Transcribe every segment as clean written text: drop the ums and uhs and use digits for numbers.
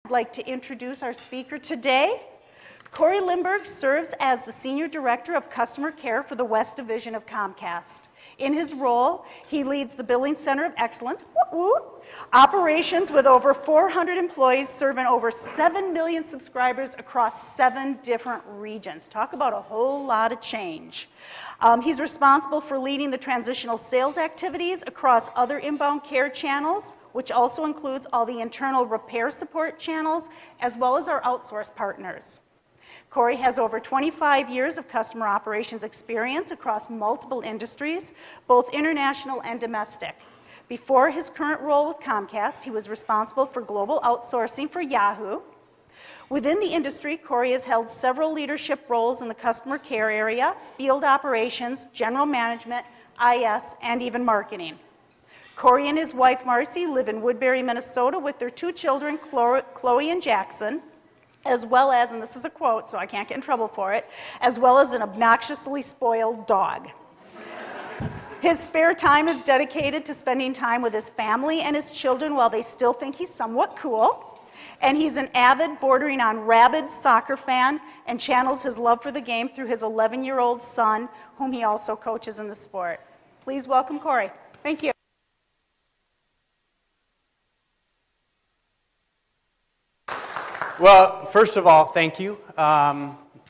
I'd like to introduce our speaker today. Cory Limberg serves as the Senior Director of Customer Care for the West Division of Comcast. In his role, he leads the Billing Center of Excellence, operations with over 400 employees serving over 7 million subscribers across 7 different regions. Talk about a whole lot of change. He's responsible for leading the transitional sales activities across other inbound care channels, which also includes all the internal repair support channels, as well as our outsourced partners. Cory has over 25 years of customer operations experience across multiple industries, both international and domestic. Before his current role with Comcast, he was responsible for global outsourcing for Yahoo. Within the industry, Cory has held several leadership roles in the customer care area, field operations, general management, IS, and even marketing. Cory and his wife, Marcy, live in Woodbury, Minnesota with their 2 children, Chloe and Jackson, as well as, and this is a quote, so I can't get in trouble for it, as well as an obnoxiously spoiled dog. His spare time is dedicated to spending time with his family and his children while they still think he's somewhat cool. And he's an avid, bordering on rabid soccer fan and channels his love for the game through his 11-year-old son, whom he also coaches in the sport. Please welcome Cory. Thank you. Well, first of all, thank you.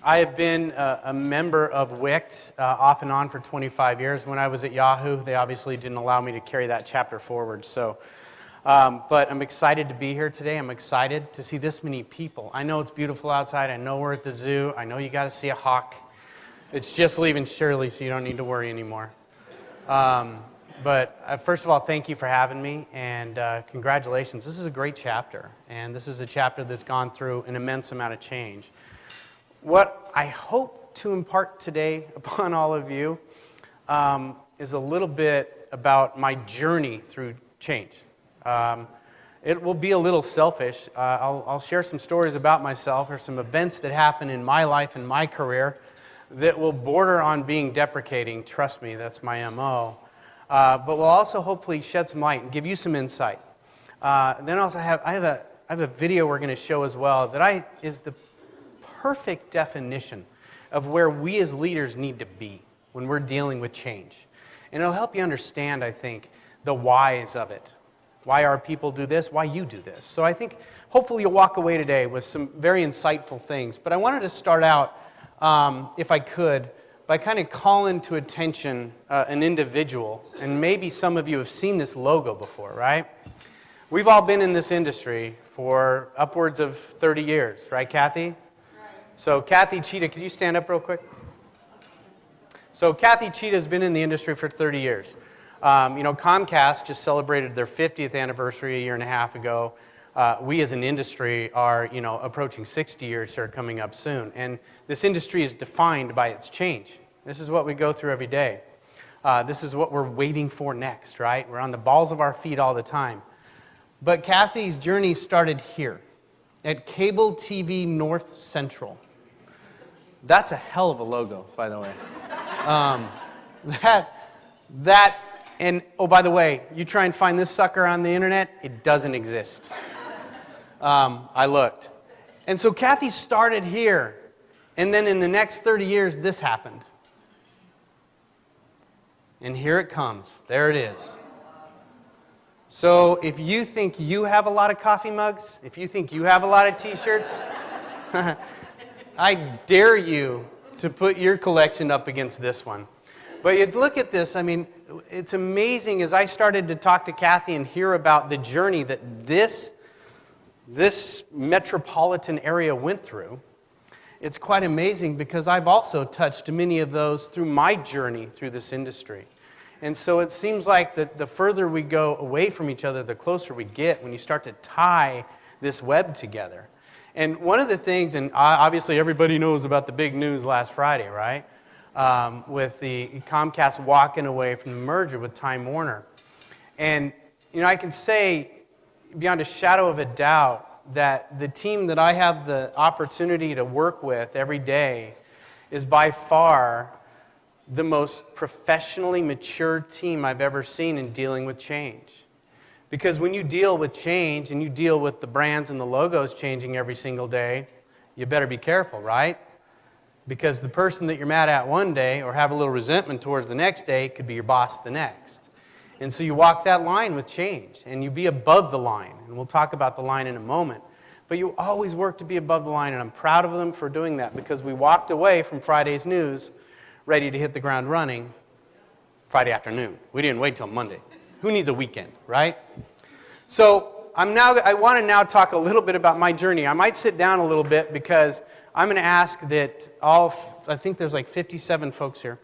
I have been a member of WICT off and on for 25 years. When I was at Yahoo, they obviously didn't allow me to carry that chapter forward. So, but I'm excited to be here today. I'm excited to see this many people. I know it's beautiful outside. I know we're at the zoo. I know you got to see a hawk. It's just leaving Shirley, so you don't need to worry anymore. But first of all, thank you for having me, and congratulations. This is a great chapter, and this is a chapter that's gone through an immense amount of change. What I hope to impart today upon all of you is a little bit about my journey through change. It will be a little selfish. I'll share some stories about myself or some events that happened in my life and my career that will border on being deprecating. Trust me, that's my MO. But we'll also hopefully shed some light and give you some insight. Then also I have a video we're going to show as well that is the perfect definition of where we as leaders need to be when we're dealing with change. And it'll help you understand, I think, the whys of it. Why our people do this, why you do this. So I think hopefully you'll walk away today with some very insightful things. But I wanted to start out, if I could, by kind of calling to attention an individual, and maybe some of you have seen this logo before, right? We've all been in this industry for upwards of 30 years, right, Kathy? Right. So Kathy Cheetah, could you stand up real quick? So Kathy Cheetah has been in the industry for 30 years. Comcast just celebrated their 50th anniversary a year and a half ago. We as an industry are, approaching 60 years here coming up soon. And this industry is defined by its change. This is what we go through every day. This is what we're waiting for next, right? We're on the balls of our feet all the time. But Kathy's journey started here at Cable TV North Central. That's a hell of a logo, by the way. And oh, by the way, you try and find this sucker on the internet, it doesn't exist. I looked. And so Kathy started here, and then in the next 30 years, this happened. And here it comes. There it is. So if you think you have a lot of coffee mugs, if you think you have a lot of t-shirts, I dare you to put your collection up against this one. But you look at this, I mean, it's amazing as I started to talk to Kathy and hear about the journey that this metropolitan area went through. It's quite amazing because I've also touched many of those through my journey through this industry. And so it seems like that the further we go away from each other, the closer we get when you start to tie this web together. And one of the things, and obviously everybody knows about the big news last Friday, right? With the Comcast walking away from the merger with Time Warner. And, I can say beyond a shadow of a doubt that the team that I have the opportunity to work with every day is by far the most professionally mature team I've ever seen in dealing with change. Because when you deal with change and you deal with the brands and the logos changing every single day, you better be careful, right? Because the person that you're mad at one day or have a little resentment towards the next day could be your boss the next. And so you walk that line with change, and you be above the line. And we'll talk about the line in a moment. But you always work to be above the line, and I'm proud of them for doing that, because we walked away from Friday's news ready to hit the ground running Friday afternoon. We didn't wait till Monday. Who needs a weekend, right? So I want to now talk a little bit about my journey. I might sit down a little bit because I'm going to ask that I think there's like 57 folks here.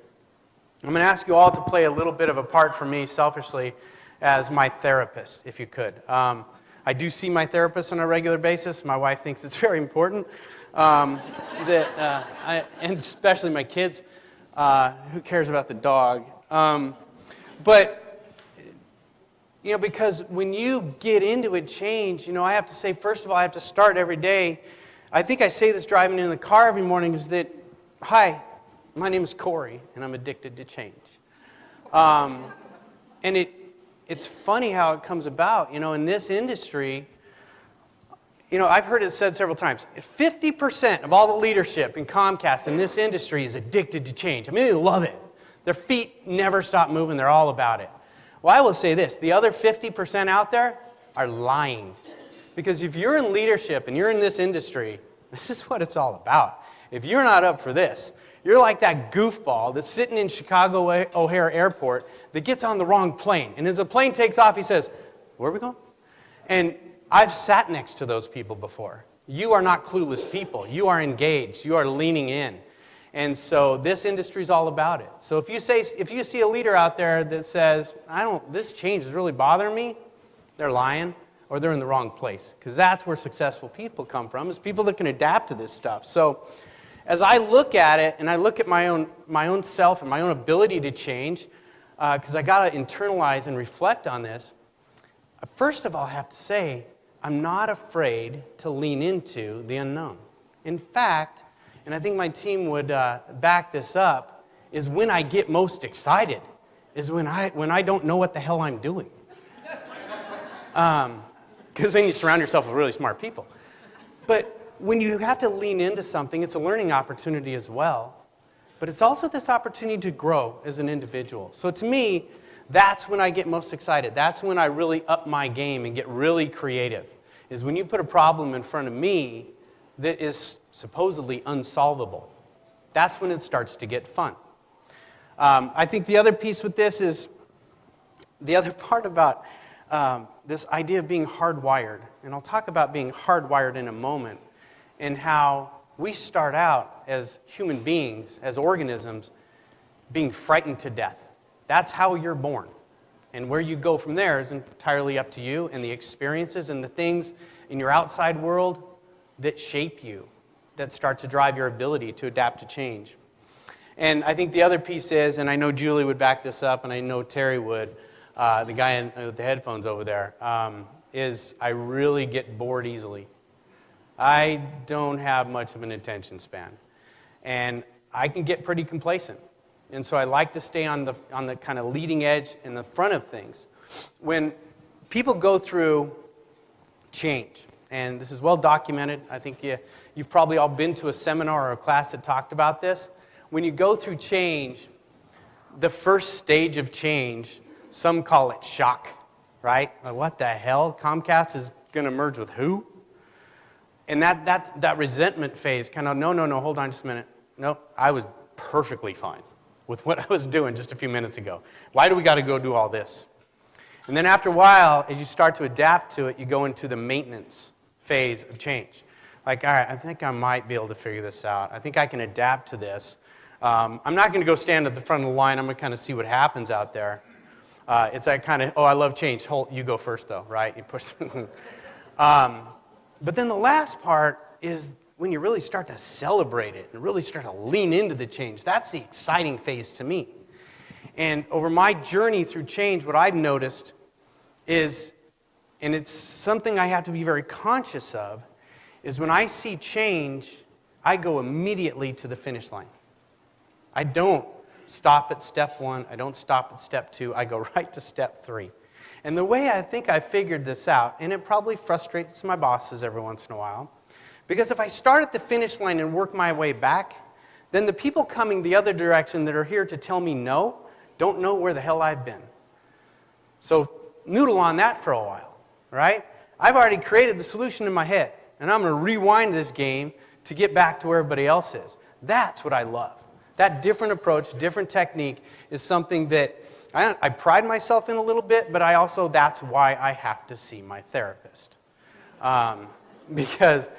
I'm going to ask you all to play a little bit of a part for me, selfishly, as my therapist, if you could. I do see my therapist on a regular basis. My wife thinks it's very important, and especially my kids. Who cares about the dog? But because when you get into it, change, I have to say, first of all, I have to start every day. I think I say this driving in the car every morning, is that, hi, my name is Cory, and I'm addicted to change. And it's funny how it comes about. In this industry, I've heard it said several times, 50% of all the leadership in Comcast in this industry is addicted to change. I mean, they love it. Their feet never stop moving. They're all about it. Well, I will say this. The other 50% out there are lying. Because if you're in leadership and you're in this industry, this is what it's all about. If you're not up for this, you're like that goofball that's sitting in Chicago O'Hare Airport that gets on the wrong plane. And as the plane takes off, he says, "Where are we going?" And I've sat next to those people before. You are not clueless people. You are engaged. You are leaning in. And so this industry is all about it. So if you see a leader out there that says, this change is really bothering me, they're lying or they're in the wrong place. Because that's where successful people come from, is people that can adapt to this stuff. So as I look at it, and I look at my own self and my own ability to change, because I got to internalize and reflect on this, first of all, I have to say, I'm not afraid to lean into the unknown. In fact, and I think my team would back this up, is when I get most excited, is when I don't know what the hell I'm doing. Because then you surround yourself with really smart people. But when you have to lean into something, it's a learning opportunity as well. But it's also this opportunity to grow as an individual. So to me, that's when I get most excited. That's when I really up my game and get really creative, is when you put a problem in front of me that is supposedly unsolvable. That's when it starts to get fun. I think the other piece with this is the other part about this idea of being hardwired. And I'll talk about being hardwired in a moment, and how we start out as human beings, as organisms, being frightened to death. That's how you're born. And where you go from there is entirely up to you, and the experiences and the things in your outside world that shape you, that start to drive your ability to adapt to change. And I think the other piece is, and I know Julie would back this up, and I know Terry would, the guy with the headphones over there, is I really get bored easily. I don't have much of an attention span. And I can get pretty complacent. And so I like to stay on the kind of leading edge in the front of things. When people go through change, and this is well documented, I think you've probably all been to a seminar or a class that talked about this. When you go through change, the first stage of change, some call it shock, right? Like, what the hell? Comcast is going to merge with who? And that resentment phase, kind of, no, hold on just a minute. No, I was perfectly fine with what I was doing just a few minutes ago. Why do we got to go do all this? And then after a while, as you start to adapt to it, you go into the maintenance phase of change. Like, all right, I think I might be able to figure this out. I think I can adapt to this. I'm not going to go stand at the front of the line. I'm going to kind of see what happens out there. It's that kind of, I love change. You go first, though, right? You push. But then the last part is when you really start to celebrate it and really start to lean into the change. That's the exciting phase to me. And over my journey through change, what I've noticed is, and it's something I have to be very conscious of, is when I see change, I go immediately to the finish line. I don't stop at step 1. I don't stop at step 2. I go right to step 3. And the way I think I figured this out, and it probably frustrates my bosses every once in a while, because if I start at the finish line and work my way back, then the people coming the other direction that are here to tell me no don't know where the hell I've been. So noodle on that for a while, right? I've already created the solution in my head, and I'm going to rewind this game to get back to where everybody else is. That's what I love. That different approach, different technique is something that I pride myself in a little bit, but that's why I have to see my therapist. Because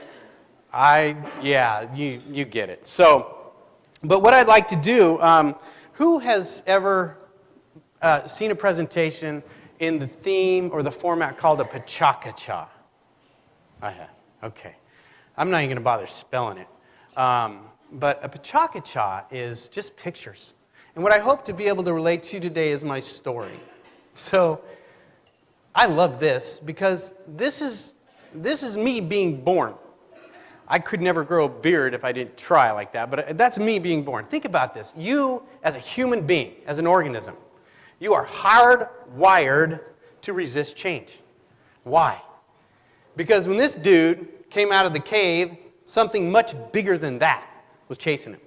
you get it. So, but what I'd like to do, who has ever seen a presentation in the theme or the format called a pachaka-cha? I have. Okay. I'm not even going to bother spelling it. But a pachaka-cha is just pictures. And what I hope to be able to relate to you today is my story. So I love this because this is me being born. I could never grow a beard if I didn't try like that, but that's me being born. Think about this. You, as a human being, as an organism, you are hardwired to resist change. Why? Because when this dude came out of the cave, something much bigger than that was chasing him.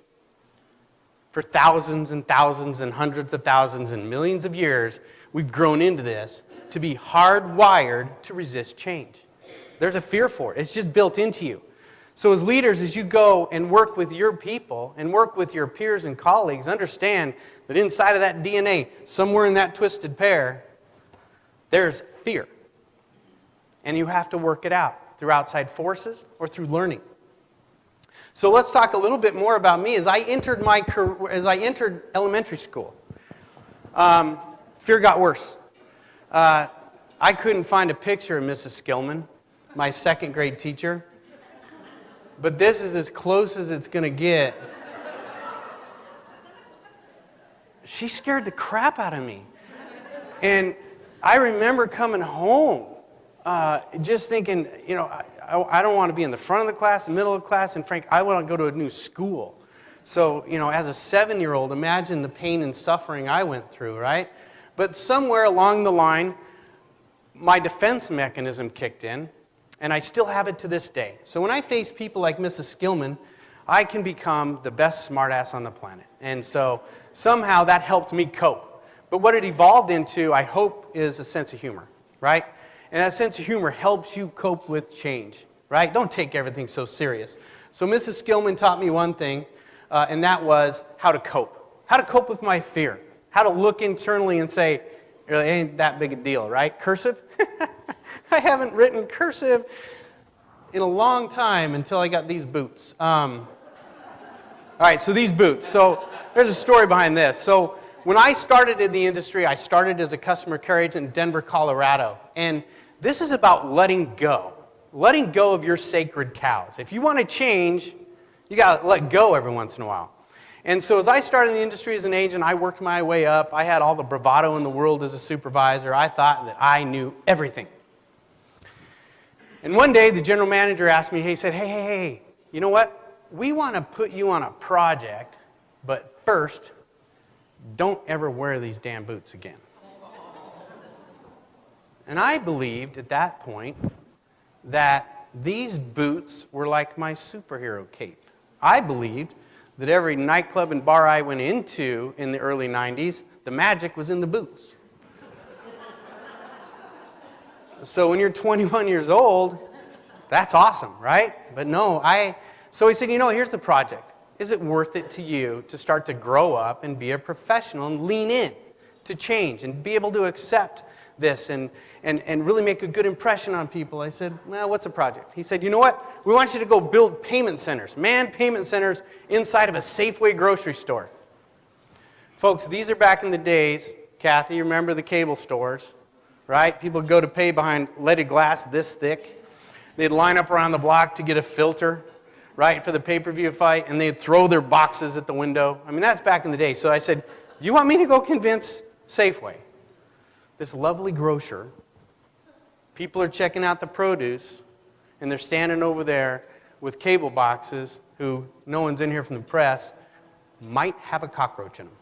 For thousands and thousands and hundreds of thousands and millions of years, we've grown into this to be hardwired to resist change. There's a fear for it. It's just built into you. So as leaders, as you go and work with your people and work with your peers and colleagues, understand that inside of that DNA, somewhere in that twisted pair, there's fear. And you have to work it out through outside forces or through learning. So let's talk a little bit more about me. As I entered elementary school, fear got worse. I couldn't find a picture of Mrs. Skillman, my second grade teacher. But this is as close as it's going to get. She scared the crap out of me. And I remember coming home just thinking, I don't want to be in the front of the class, the middle of the class, and Frank, I want to go to a new school. So, as a 7-year-old, imagine the pain and suffering I went through, right? But somewhere along the line, my defense mechanism kicked in, and I still have it to this day. So when I face people like Mrs. Skillman, I can become the best smartass on the planet. And so somehow that helped me cope. But what it evolved into, I hope, is a sense of humor, right? And that sense of humor helps you cope with change, right? Don't take everything so serious. So Mrs. Skillman taught me one thing, and that was how to cope. How to cope with my fear. How to look internally and say, it really ain't that big a deal, right? Cursive? I haven't written cursive in a long time until I got these boots. All right, so these boots. So there's a story behind this. So when I started in the industry, I started as a customer care agent in Denver, Colorado. And this is about letting go of your sacred cows. If you want to change, you got to let go every once in a while. And so as I started in the industry as an agent, I worked my way up. I had all the bravado in the world as a supervisor. I thought that I knew everything. And one day, the general manager asked me, he said, hey, you know what? We want to put you on a project, but first, don't ever wear these damn boots again. And I believed at that point that these boots were like my superhero cape. I believed that every nightclub and bar I went into in the early 90s, the magic was in the boots. So when you're 21 years old, that's awesome, right? But no, so he said, here's the project. Is it worth it to you to start to grow up and be a professional and lean in to change and be able to accept this and really make a good impression on people? I said, well, what's the project? He said, you know what? We want you to go build payment centers, manned payment centers inside of a Safeway grocery store. Folks, these are back in the days, Kathy, you remember the cable stores, right? People go to pay behind leaded glass this thick. They'd line up around the block to get a filter, right, for the pay-per-view fight, and they'd throw their boxes at the window. I mean, that's back in the day. So I said, you want me to go convince Safeway, this lovely grocer, people are checking out the produce, and they're standing over there with cable boxes who, no one's in here from the press, might have a cockroach in them.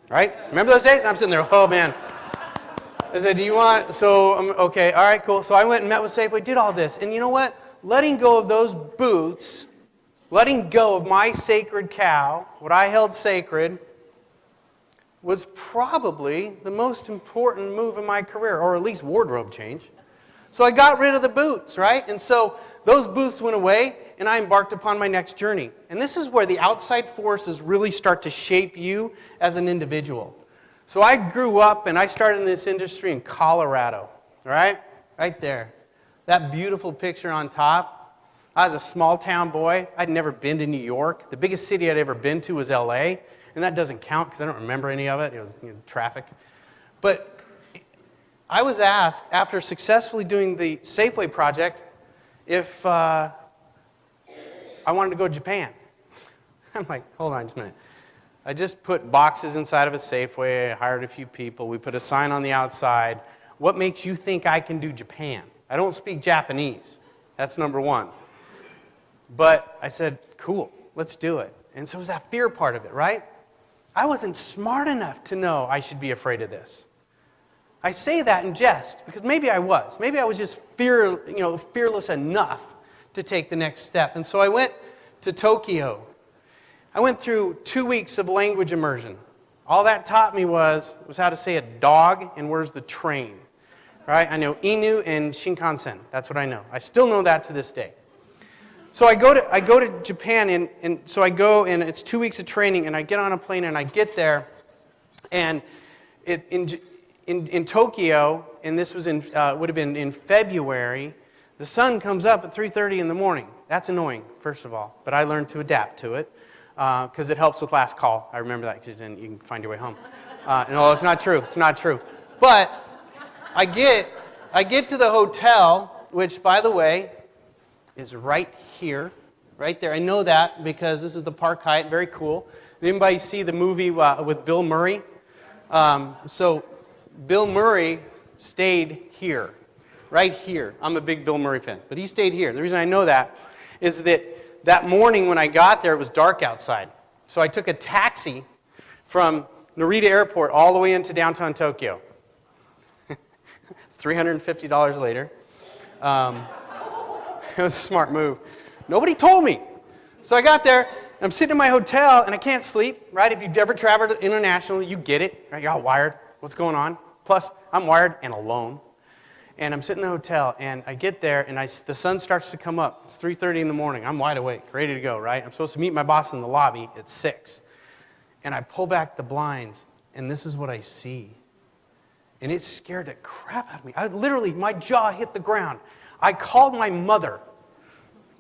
Right? Remember those days? I'm sitting there, oh man. I said, do you want, so, okay, all right, cool. So I went and met with Safeway, did all this. And you know what? Letting go of those boots, letting go of my sacred cow, what I held sacred, was probably the most important move in my career, or at least wardrobe change. So I got rid of the boots, right? And so those boots went away, and I embarked upon my next journey. And this is where the outside forces really start to shape you as an individual. So I grew up, and I started in this industry in Colorado, right? Right there. That beautiful picture on top. I was a small town boy. I'd never been to New York. The biggest city I'd ever been to was LA, and that doesn't count because I don't remember any of it. It was traffic. But I was asked, after successfully doing the Safeway project, if I wanted to go to Japan. I'm like, hold on just a minute. I just put boxes inside of a Safeway. I hired a few people. We put a sign on the outside. What makes you think I can do Japan? I don't speak Japanese. That's number one. But I said, cool, let's do it. And so it was that fear part of it, right? I wasn't smart enough to know I should be afraid of this. I say that in jest because maybe I was. Maybe I was just fearless enough to take the next step. And so I went to Tokyo. I went through 2 weeks of language immersion. All that taught me was how to say a dog and where's the train. Right? I know Inu and Shinkansen. That's what I know. I still know that to this day. So I go to Japan, and so I go, and it's 2 weeks of training, and I get on a plane, and I get there, and in Tokyo, and this was would have been in February, the sun comes up at 3:30 in the morning. That's annoying, first of all, but I learned to adapt to it because it helps with last call. I remember that because then you can find your way home. No, it's not true. It's not true. But I get to the hotel, which, by the way, is right here, right there. I know that because this is the Park Hyatt. Very cool. Did anybody see the movie with Bill Murray? So Bill Murray stayed here, right here. I'm a big Bill Murray fan, but he stayed here. The reason I know that is that morning when I got there, it was dark outside. So I took a taxi from Narita Airport all the way into downtown Tokyo. $350 later. It was a smart move. Nobody told me. So I got there, and I'm sitting in my hotel, and I can't sleep, right? If you've ever traveled internationally, you get it, right? You're all wired. What's going on? Plus, I'm wired and alone. And I'm sitting in the hotel, and I get there, and the sun starts to come up. It's 3:30 in the morning. I'm wide awake, ready to go, right? I'm supposed to meet my boss in the lobby at 6. And I pull back the blinds, and this is what I see. And it scared the crap out of me. My jaw hit the ground. I called my mother.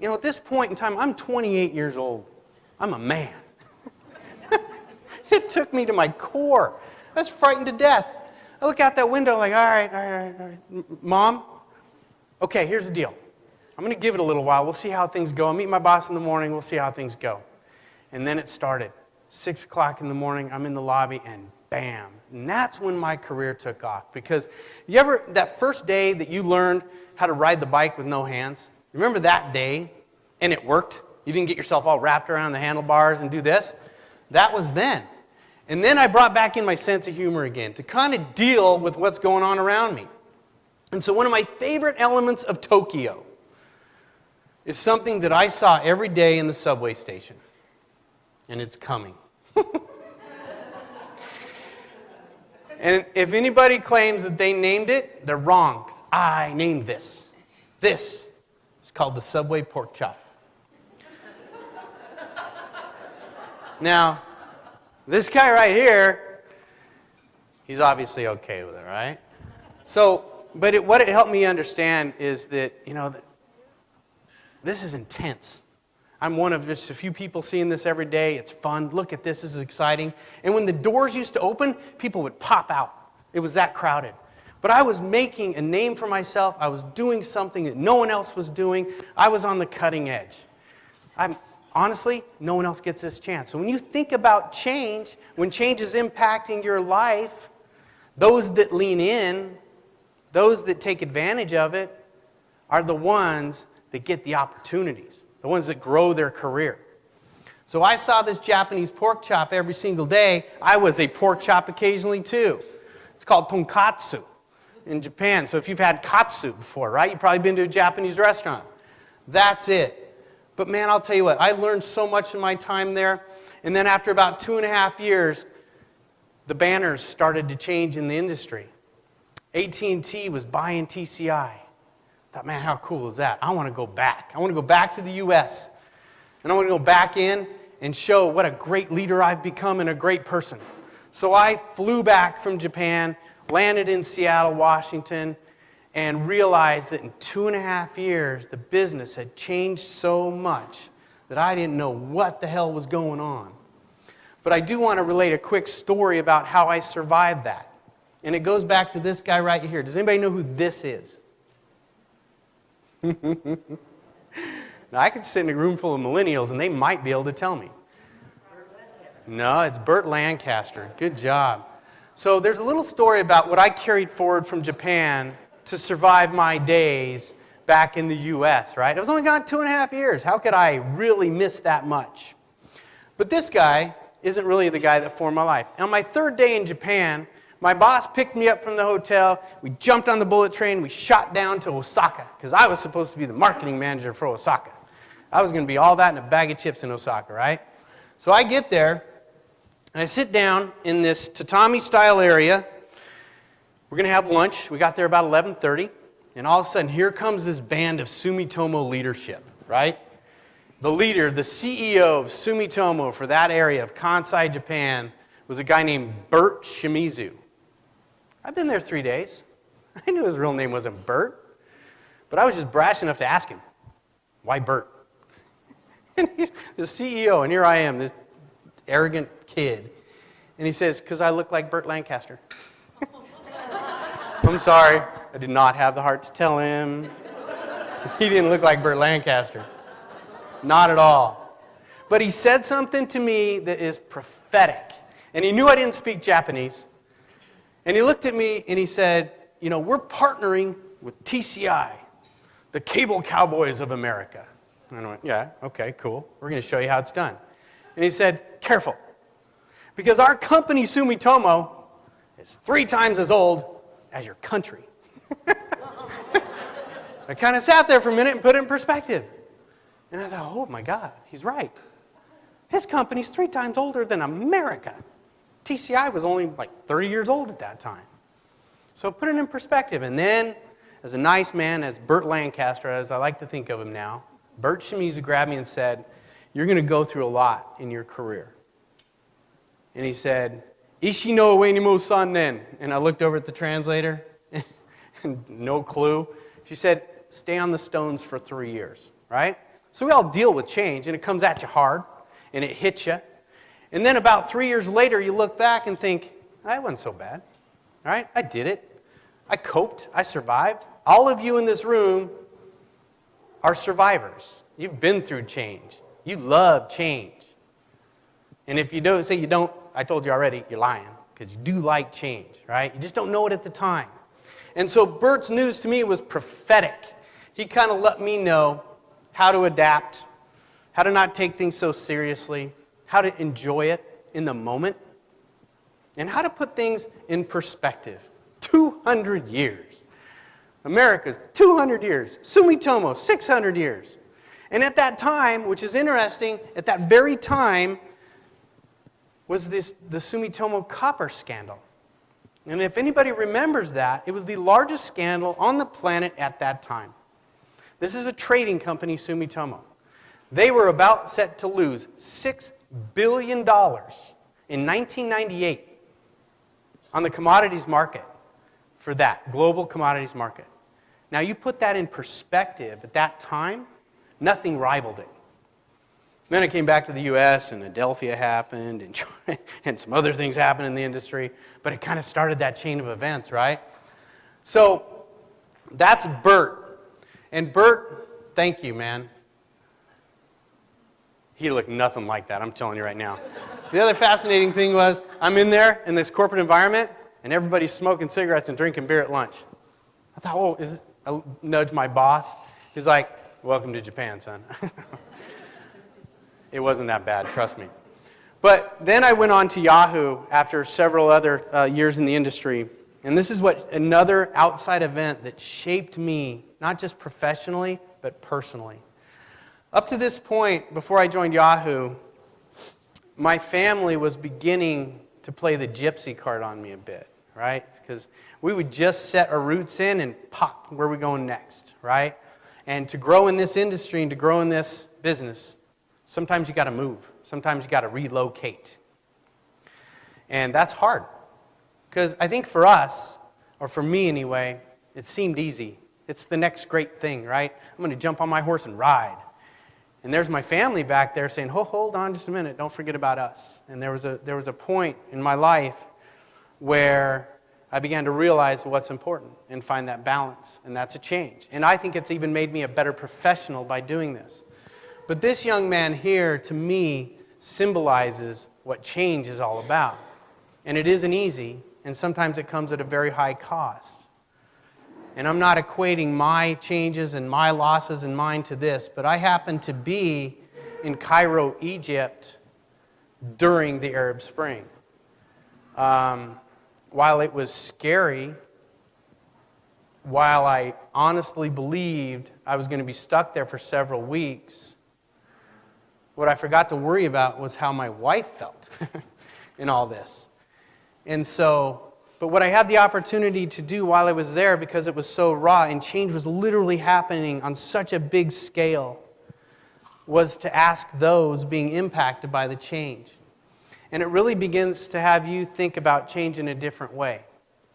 At this point in time, I'm 28 years old. I'm a man. It took me to my core. I was frightened to death. I look out that window like, all right. Mom, okay, here's the deal. I'm going to give it a little while. We'll see how things go. I'll meet my boss in the morning. We'll see how things go. And then it started. 6 o'clock in the morning, I'm in the lobby, and bam. And that's when my career took off. Because that first day that you learned how to ride the bike with no hands, remember that day? And it worked? You didn't get yourself all wrapped around the handlebars and do this? That was then. And then I brought back in my sense of humor again to kind of deal with what's going on around me. And so one of my favorite elements of Tokyo is something that I saw every day in the subway station. And it's coming. And if anybody claims that they named it, they're wrong. 'Cause I named this. This is called the Subway Pork Chop. Now, this guy right here, he's obviously okay with it, right? So, but what it helped me understand is that, this is intense. I'm one of just a few people seeing this every day. It's fun. Look at this. This is exciting. And when the doors used to open, people would pop out. It was that crowded. But I was making a name for myself. I was doing something that no one else was doing. I was on the cutting edge. Honestly, no one else gets this chance. So when you think about change, when change is impacting your life, those that lean in, those that take advantage of it, are the ones that get the opportunities, the ones that grow their career. So I saw this Japanese pork chop every single day. I was a pork chop occasionally too. It's called tonkatsu. in Japan. So if you've had katsu before, right? You've probably been to a Japanese restaurant. That's it. But man, I'll tell you what, I learned so much in my time there. And then after about 2.5 years, the banners started to change in the industry. AT&T was buying TCI. I thought, man, how cool is that? I want to go back. I want to go back to the U.S. And I want to go back in and show what a great leader I've become and a great person. So I flew back from Japan, landed in Seattle, Washington, and realized that in 2.5 years, the business had changed so much that I didn't know what the hell was going on. But I do want to relate a quick story about how I survived that. And it goes back to this guy right here. Does anybody know who this is? Now, I could sit in a room full of millennials, and they might be able to tell me. No, it's Burt Lancaster. Good job. So there's a little story about what I carried forward from Japan to survive my days back in the U.S., right? I was only gone 2.5 years. How could I really miss that much? But this guy isn't really the guy that formed my life. On my 3rd day in Japan, my boss picked me up from the hotel. We jumped on the bullet train. We shot down to Osaka because I was supposed to be the marketing manager for Osaka. I was going to be all that and a bag of chips in Osaka, right? So I get there, and I sit down in this tatami-style area. We're going to have lunch. We got there about 11:30, and all of a sudden, here comes this band of Sumitomo leadership, right? The leader, the CEO of Sumitomo for that area of Kansai, Japan, was a guy named Burt Shimizu. I've been there 3 days. I knew his real name wasn't Burt, but I was just brash enough to ask him, why Burt? And he's the CEO, and here I am, this arrogant kid. And he says, because I look like Burt Lancaster. I'm sorry, I did not have the heart to tell him. He didn't look like Burt Lancaster. Not at all. But he said something to me that is prophetic. And he knew I didn't speak Japanese. And he looked at me and he said, you know, we're partnering with TCI, the cable cowboys of America. And I went, yeah, okay, cool. We're going to show you how it's done. And he said, careful. Because our company, Sumitomo, is 3 times as old as your country. I kind of sat there for a minute and put it in perspective. And I thought, oh my God, he's right. His company's 3 times older than America. TCI was only like 30 years old at that time. So put it in perspective. And then, as a nice man, as Burt Lancaster, as I like to think of him now, Burt Shimizu grabbed me and said, you're going to go through a lot in your career. And he said, Ishi no ue ni mo sannen. And I looked over at the translator, and no clue. She said, stay on the stones for 3 years, right? So we all deal with change, and it comes at you hard, and it hits you. And then about 3 years later, you look back and think, that wasn't so bad, all right? I did it. I coped. I survived. All of you in this room are survivors. You've been through change. You love change. And if you don't say you don't, I told you already, you're lying, because you do like change, right? You just don't know it at the time. And so Burt's news to me was prophetic. He kind of let me know how to adapt, how to not take things so seriously, how to enjoy it in the moment, and how to put things in perspective. 200 years. America's 200 years. Sumitomo, 600 years. And at that time, which is interesting, at that very time was the Sumitomo copper scandal. And if anybody remembers that, it was the largest scandal on the planet at that time. This is a trading company, Sumitomo. They were about set to lose $6 billion in 1998 on the commodities market for that, global commodities market. Now, you put that in perspective at that time, nothing rivaled it. Then it came back to the U.S., and Adelphia happened, and some other things happened in the industry, but it kind of started that chain of events, right? So that's Burt. And Burt, thank you, man. He looked nothing like that, I'm telling you right now. The other fascinating thing was, I'm in there in this corporate environment, and everybody's smoking cigarettes and drinking beer at lunch. I thought, oh, I nudged my boss. He's like, welcome to Japan, son. It wasn't that bad, trust me. But then I went on to Yahoo after several other years in the industry, And this is what another outside event that shaped me, not just professionally, but personally. Up to this point, before I joined Yahoo, my family was beginning to play the gypsy card on me a bit, right? Because we would just set our roots in and pop, where are we going next, right? And to grow in this industry and to grow in this business, sometimes you got to move. Sometimes you got to relocate. And that's hard. Because I think for us, or for me anyway, it seemed easy. It's the next great thing, right? I'm going to jump on my horse and ride. And there's my family back there saying, oh, hold on just a minute, don't forget about us. And there was a point in my life where I began to realize what's important and find that balance, and that's a change. And I think it's even made me a better professional by doing this. But this young man here, to me, symbolizes what change is all about. And it isn't easy, and sometimes it comes at a very high cost. And I'm not equating my changes and my losses and mine to this, but I happened to be in Cairo, Egypt during the Arab Spring. While it was scary, while I honestly believed I was going to be stuck there for several weeks, what I forgot to worry about was how my wife felt in all this. And so, but what I had the opportunity to do while I was there, because it was so raw and change was literally happening on such a big scale, was to ask those being impacted by the change. And it really begins to have you think about change in a different way,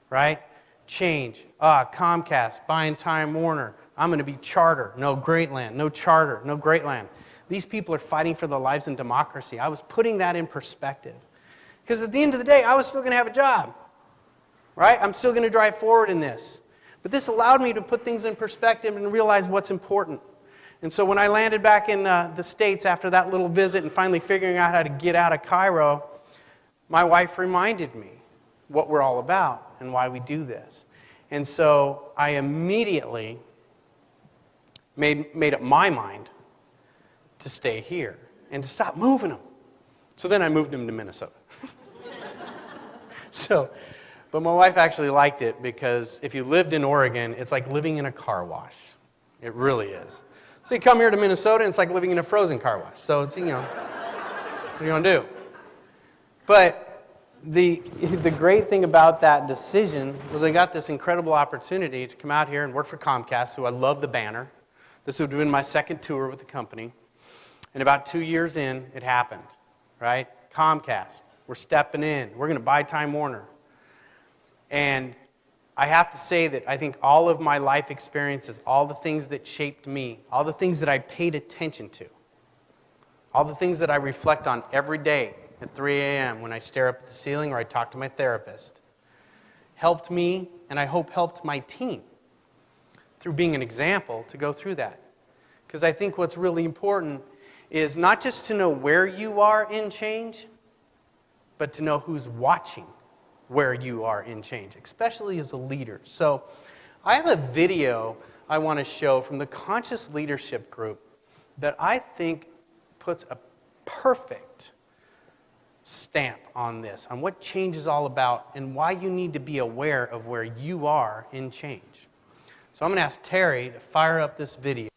right? Change. Comcast, buying Time Warner. I'm going to be Charter. No Great Land. No Charter. No Great Land. These people are fighting for their lives in democracy. I was putting that in perspective. Because at the end of the day, I was still going to have a job, right? I'm still going to drive forward in this. But this allowed me to put things in perspective and realize what's important. And so when I landed back in the States after that little visit and finally figuring out how to get out of Cairo, my wife reminded me what we're all about and why we do this. And so I immediately made up my mind to stay here and to stop moving them. So then I moved them to Minnesota. But my wife actually liked it because if you lived in Oregon, it's like living in a car wash. It really is. So you come here to Minnesota, and it's like living in a frozen car wash. So it's, what are you going to do? But the great thing about that decision was I got this incredible opportunity to come out here and work for Comcast, who I love the banner. This would have been my second tour with the company. And about 2 years in, it happened, right? Comcast, we're stepping in. We're going to buy Time Warner. And I have to say that I think all of my life experiences, all the things that shaped me, all the things that I paid attention to, all the things that I reflect on every day at 3 a.m. when I stare up at the ceiling or I talk to my therapist, helped me and I hope helped my team through being an example to go through that. Because I think what's really important is not just to know where you are in change, but to know who's watching where you are in change, especially as a leader. So I have a video I want to show from the Conscious Leadership Group that I think puts a perfect stamp on this, on what change is all about and why you need to be aware of where you are in change. So I'm going to ask Terry to fire up this video.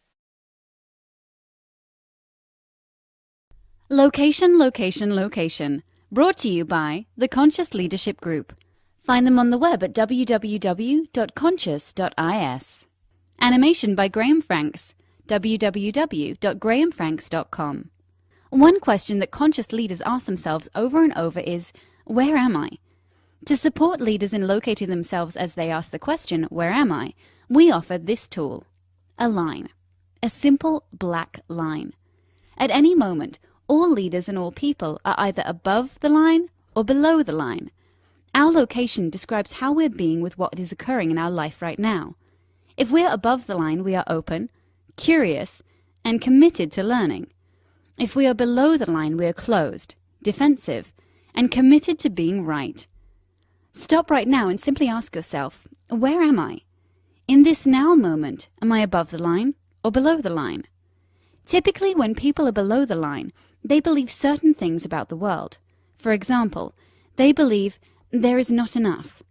Location, location, location. Brought to you by the Conscious Leadership Group. Find them on the web at www.conscious.is. Animation by Graham Franks. www.grahamfranks.com. One question that conscious leaders ask themselves over and over is, where am I? To support leaders in locating themselves as they ask the question, where am I? We offer this tool, a line, a simple black line. At any moment, all leaders and all people are either above the line or below the line. Our location describes how we're being with what is occurring in our life right now. If we're above the line, we are open, curious, and committed to learning. If we are below the line, we are closed, defensive, and committed to being right. Stop right now and simply ask yourself, where am I? In this now moment, am I above the line or below the line? Typically, when people are below the line, they believe certain things about the world. For example, they believe there is not enough.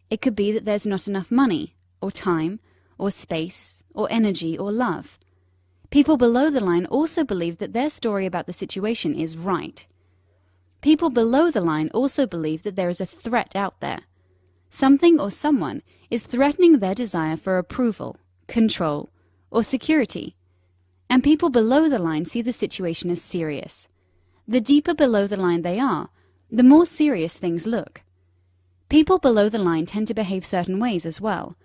It could be that there's not enough money, or time, or space, or energy, or love. People below the line also believe that their story about the situation is right. People below the line also believe that there is a threat out there. Something or someone is threatening their desire for approval, control, or security. And people below the line see the situation as serious. The deeper below the line they are, the more serious things look. People below the line tend to behave certain ways as well.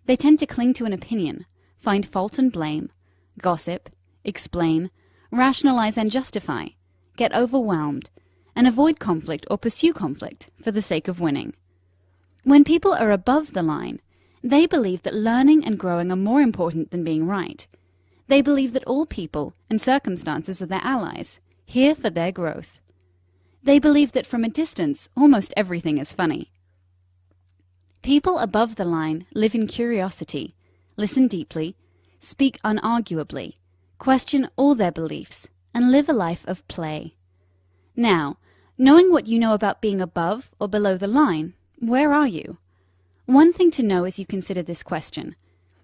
They tend to cling to an opinion, find fault and blame, gossip, explain, rationalize and justify, get overwhelmed, and avoid conflict or pursue conflict for the sake of winning. When people are above the line, they believe that learning and growing are more important than being right. They believe that all people and circumstances are their allies, here for their growth. They believe that from a distance, almost everything is funny. People above the line live in curiosity, listen deeply, speak unarguably, question all their beliefs, and live a life of play. Now, knowing what you know about being above or below the line, where are you? One thing to know as you consider this question: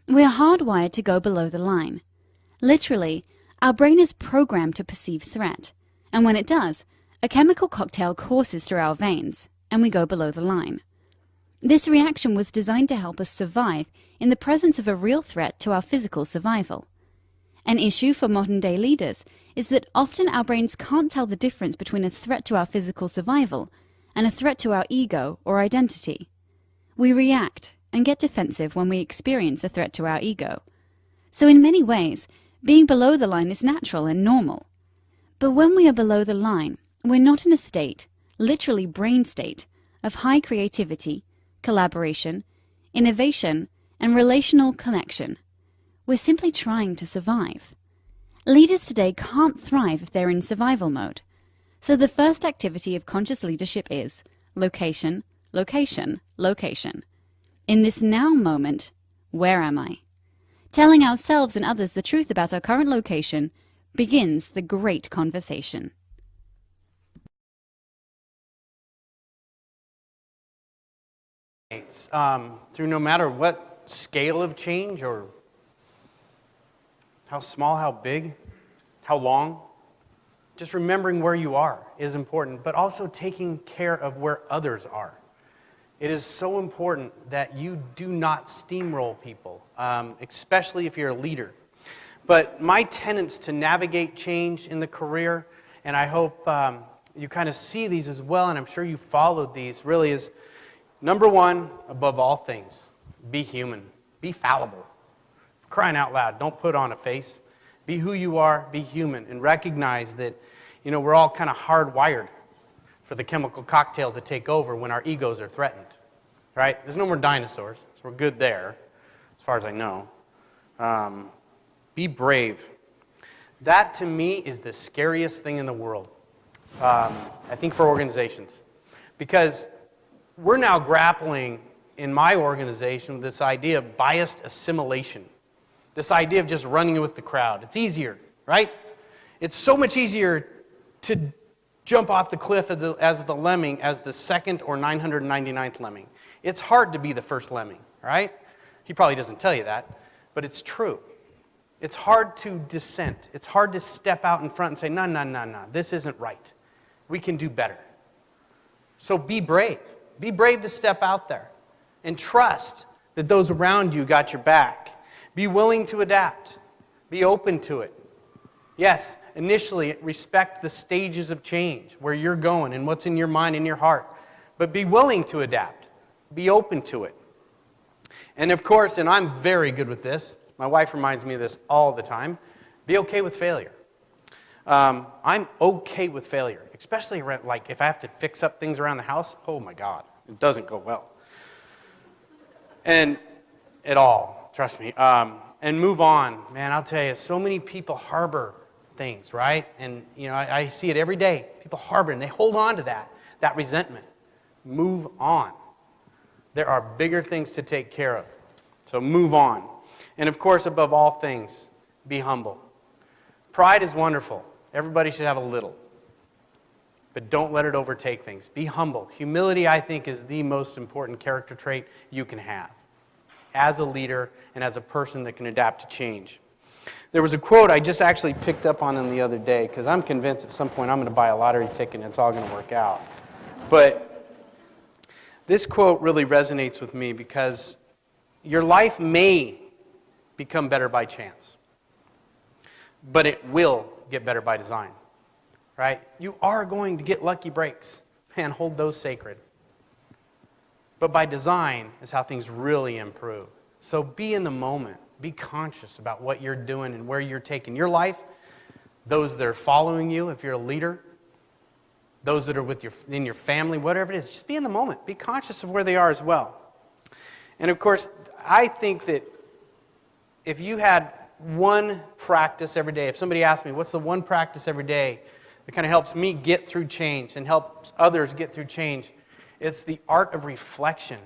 we are hardwired to go below the line. Literally, our brain is programmed to perceive threat, and when it does, a chemical cocktail courses through our veins, and we go below the line. This reaction was designed to help us survive in the presence of a real threat to our physical survival. An issue for modern-day leaders is that often our brains can't tell the difference between a threat to our physical survival and a threat to our ego or identity. We react and get defensive when we experience a threat to our ego. So in many ways, being below the line is natural and normal. But when we are below the line, we're not in a state, literally brain state, of high creativity, collaboration, innovation, and relational connection. We're simply trying to survive. Leaders today can't thrive if they're in survival mode. So the first activity of conscious leadership is location, location, location. In this now moment, where am I? Telling ourselves and others the truth about our current location begins the great conversation. Through no matter what scale of change, or how small, how big, how long, just remembering where you are is important, but also taking care of where others are. It is so important that you do not steamroll people, especially if you're a leader. But my tenets to navigate change in the career, and I hope you kind of see these as well, and I'm sure you followed these, really is, number one, above all things, be human, be fallible. For crying out loud, don't put on a face. Be who you are, be human, and recognize that, we're all kind of hardwired for the chemical cocktail to take over when our egos are threatened, right? There's no more dinosaurs, so we're good there, as far as I know. Be brave. That, to me, is the scariest thing in the world, I think, for organizations. Because we're now grappling, in my organization, with this idea of biased assimilation. This idea of just running with the crowd. It's easier, right? It's so much easier to jump off the cliff as the lemming as the second or 999th lemming. It's hard to be the first lemming, right? He probably doesn't tell you that, but it's true. It's hard to dissent. It's hard to step out in front and say, no, this isn't right. We can do better. So be brave. Be brave to step out there and trust that those around you got your back. Be willing to adapt. Be open to it. Yes, initially respect the stages of change, where you're going and what's in your mind and your heart. But be willing to adapt. Be open to it. And of course, and I'm very good with this, my wife reminds me of this all the time, be okay with failure. I'm okay with failure, especially around, like if I have to fix up things around the house. Oh my God, it doesn't go well. And at all, trust me. And move on. Man, I'll tell you, so many people harbor things, right? And I see it every day. People harbor and they hold on to that resentment. Move on. There are bigger things to take care of. So move on. And of course, above all things, be humble. Pride is wonderful. Everybody should have a little. but don't let it overtake things. Be humble. Humility, I think, is the most important character trait you can have as a leader and as a person that can adapt to change. There was a quote I just actually picked up on them the other day, because I'm convinced at some point I'm going to buy a lottery ticket and it's all going to work out. But this quote really resonates with me because your life may become better by chance, but it will get better by design, right? You are going to get lucky breaks. Man, hold those sacred. But by design is how things really improve. So be in the moment. Be conscious about what you're doing and where you're taking your life, those that are following you if you're a leader, those that are in your family, whatever it is. Just be in the moment. Be conscious of where they are as well. And of course, I think that if you had one practice every day, if somebody asked me, what's the one practice every day that kind of helps me get through change and helps others get through change, it's the art of reflection.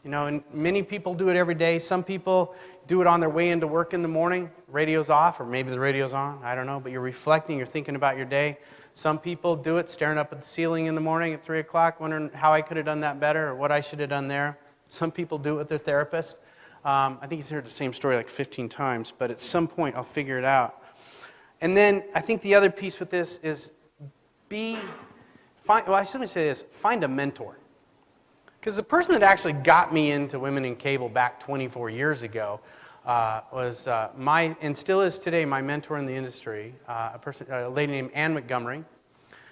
You know, and many people do it every day. Some people do it on their way into work in the morning. Radio's off, or maybe the radio's on. I don't know, but you're reflecting, you're thinking about your day. Some people do it staring up at the ceiling in the morning at 3 o'clock, wondering how I could have done that better or what I should have done there. Some people do it with their therapist. I think he's heard the same story like 15 times, but at some point I'll figure it out. And then I think the other piece with this is find a mentor. Because the person that actually got me into Women in Cable back 24 years ago was and still is today, my mentor in the industry, a lady named Ann Montgomery,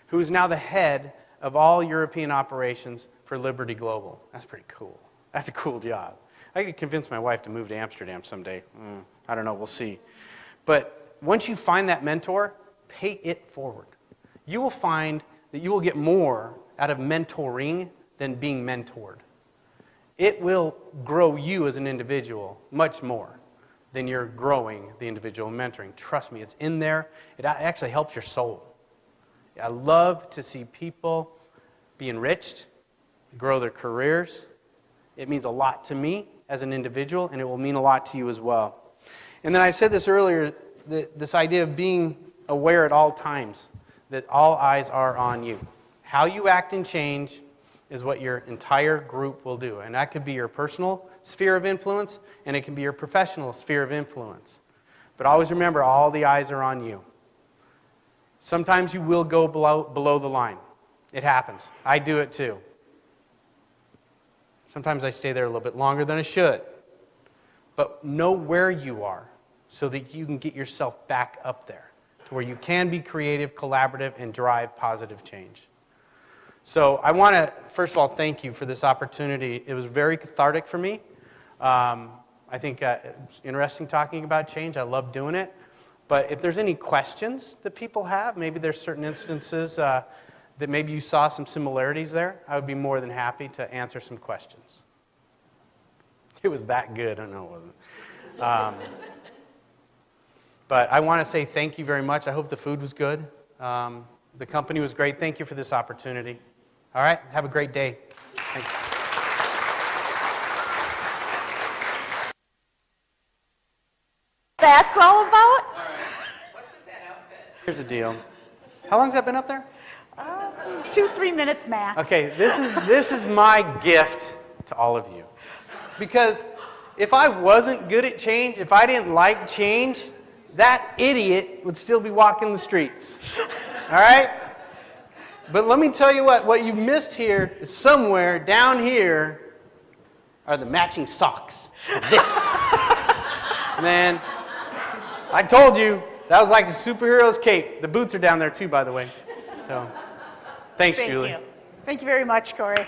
who is now the head of all European operations for Liberty Global. That's pretty cool. That's a cool job. I could convince my wife to move to Amsterdam someday. I don't know, we'll see. But once you find that mentor, pay it forward. You will find that you will get more out of mentoring than being mentored. It will grow you as an individual much more than you're growing the individual mentoring. Trust me, it's in there. It actually helps your soul. I love to see people be enriched, grow their careers. It means a lot to me as an individual, and it will mean a lot to you as well. And then I said this earlier, this idea of being aware at all times, that all eyes are on you. How you act and change is what your entire group will do. And that could be your personal sphere of influence, and it can be your professional sphere of influence. But always remember, all the eyes are on you. Sometimes you will go below the line. It happens. I do it too. Sometimes I stay there a little bit longer than I should. But know where you are so that you can get yourself back up there to where you can be creative, collaborative, and drive positive change. So I want to, first of all, thank you for this opportunity. It was very cathartic for me. I think it's interesting talking about change. I love doing it. But if there's any questions that people have, maybe there's certain instances that maybe you saw some similarities there, I would be more than happy to answer some questions. It was that good. I know it wasn't. But I want to say thank you very much. I hope the food was good. The company was great. Thank you for this opportunity. All right, have a great day. Thanks. That's all about? All right. What's with that outfit? Here's the deal. How long has that been up there? 2-3 minutes max. Okay, this is my gift to all of you. Because if I wasn't good at change, if I didn't like change, that idiot would still be walking the streets. All right? But let me tell you what you missed here is somewhere down here are the matching socks. This. Man, I told you, that was like a superhero's cape. The boots are down there too, by the way. So, thanks, Thank Julie. you. Thank you very much, Cory.